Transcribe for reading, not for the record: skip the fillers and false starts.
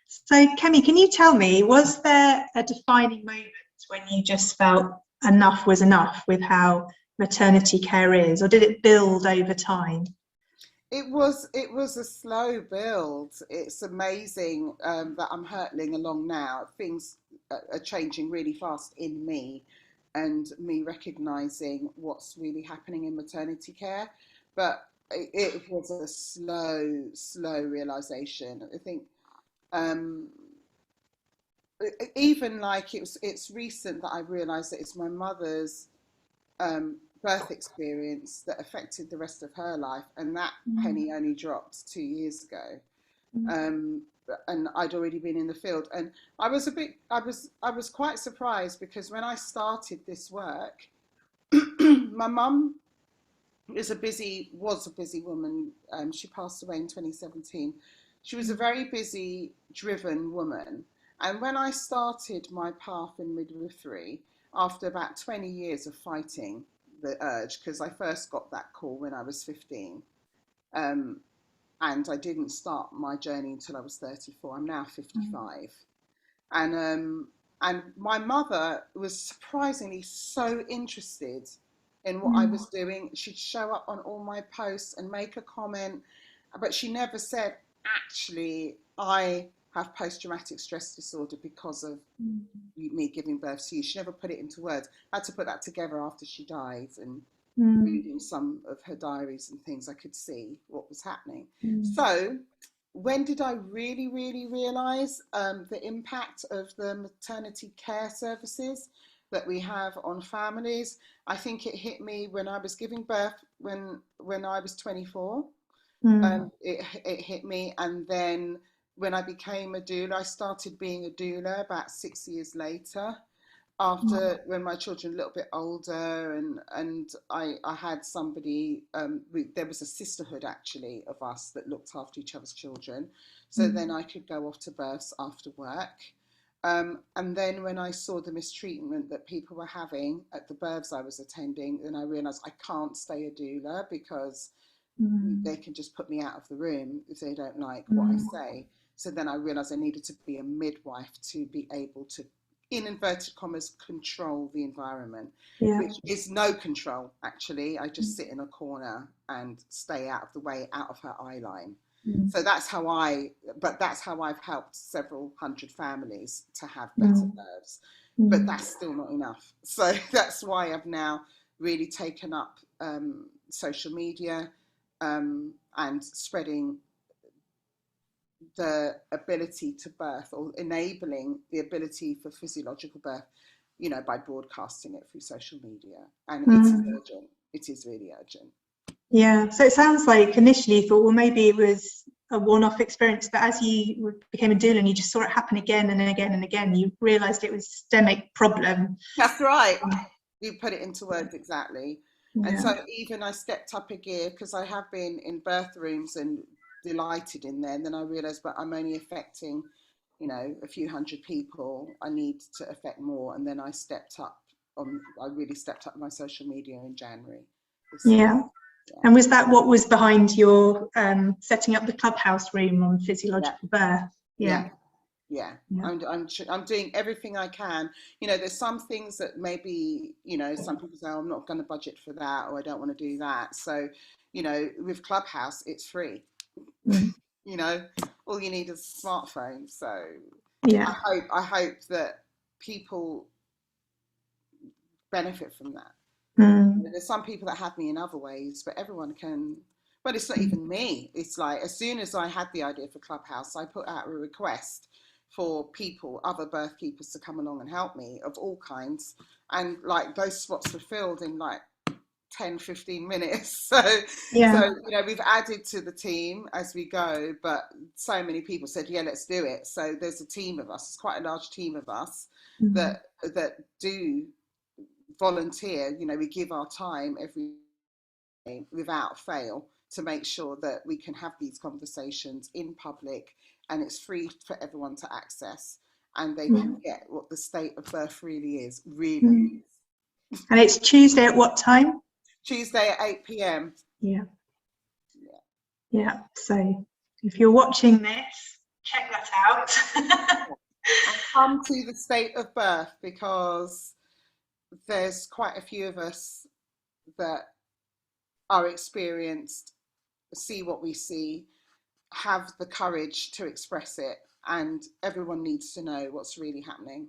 So, Kemi, can you tell me, was there a defining moment when you just felt enough was enough with how maternity care is, or did it build over time? It was a slow build. It's amazing that I'm hurtling along now. Things are changing really fast in me, and me recognizing what's really happening in maternity care. But it was a slow realization. I think um, even like it's recent that I realized that it's my mother's birth experience that affected the rest of her life, and that Mm, penny only dropped 2 years ago. mm, Um, and I'd already been in the field, and I was quite surprised because when I started this work, my mum was a busy woman. She passed away in 2017. She was a mm, very busy, driven woman. And when I started my path in midwifery, after about 20 years of fighting the urge, because I first got that call when I was 15, um, and I didn't start my journey until I was 34. I'm now mm, 55. And my mother was surprisingly so interested in what I mm, was doing. She'd show up on all my posts and make a comment, but she never said, actually, I have post-traumatic stress disorder because of me giving birth to you. She never put it into words. I had to put that together after she died, and mm, reading some of her diaries and things, I could see what was happening. mm, So, when did I really realize the impact of the maternity care services that we have on families? I think it hit me when I was giving birth when I was 24. mm, It hit me, and then when I became a doula, I started being a doula about 6 years later, mm, after when my children were a little bit older, and I had somebody, there was a sisterhood actually of us that looked after each other's children, so then mm, I could go off to births after work. And then when I saw the mistreatment that people were having at the births I was attending, then I realised I can't stay a doula because mm, they can just put me out of the room if they don't like what I mm. say. So then I realised I needed to be a midwife to be able to, in inverted commas, control the environment, Yeah. which is no control, actually. I just sit in a corner and stay out of the way, out of her eye line. Mm, So that's how I've helped several hundred families to have better mm, births. But mm, that's still not enough. So that's why I've now really taken up social media, and spreading the ability to birth, or enabling the ability for physiological birth, by broadcasting it through social media. And it is mm. urgent. It is really urgent. Yeah. So it sounds like initially you thought, well, maybe it was a one-off experience, but as you became a doula and you just saw it happen again and again and again, you realised it was a systemic problem. That's right. You put it into words exactly. And Yeah. so even I stepped up a gear because I have been in birth rooms and delighted in there. And then I realised, but I'm only affecting, a few hundred people. I need to affect more. And then I really stepped up my social media in January this year. Yeah. Yeah. And was that what was behind your setting up the clubhouse room on Yeah. physiological birth? Yeah. Yeah. Yeah. Yeah. I'm doing everything I can. There's some things that maybe, some people say, oh, I'm not going to budget for that, or I don't want to do that. So, with Clubhouse, it's free. Mm. You know, all you need is a smartphone. So Yeah. I hope that people benefit from that. Mm. There's some people that have me in other ways, but everyone can. Well, it's not Mm. even me. It's like as soon as I had the idea for Clubhouse, I put out a request for people, other birth keepers, to come along and help me of all kinds. And like those spots were filled in like 10, 15 minutes. So, Yeah. we've added to the team as we go, but so many people said, yeah, let's do it. So there's a team of us. It's quite a large team of us Mm. that do volunteer. We give our time every day without fail to make sure that we can have these conversations in public, and it's free for everyone to access, and they Yeah. can get what the state of birth really is, really Mm. is. And it's Tuesday at what time? Tuesday at 8 p.m. Yeah. Yeah. Yeah. So if you're watching this check that out. And come to the state of birth, because there's quite a few of us that are experienced, see what we see, have the courage to express it, and everyone needs to know what's really happening.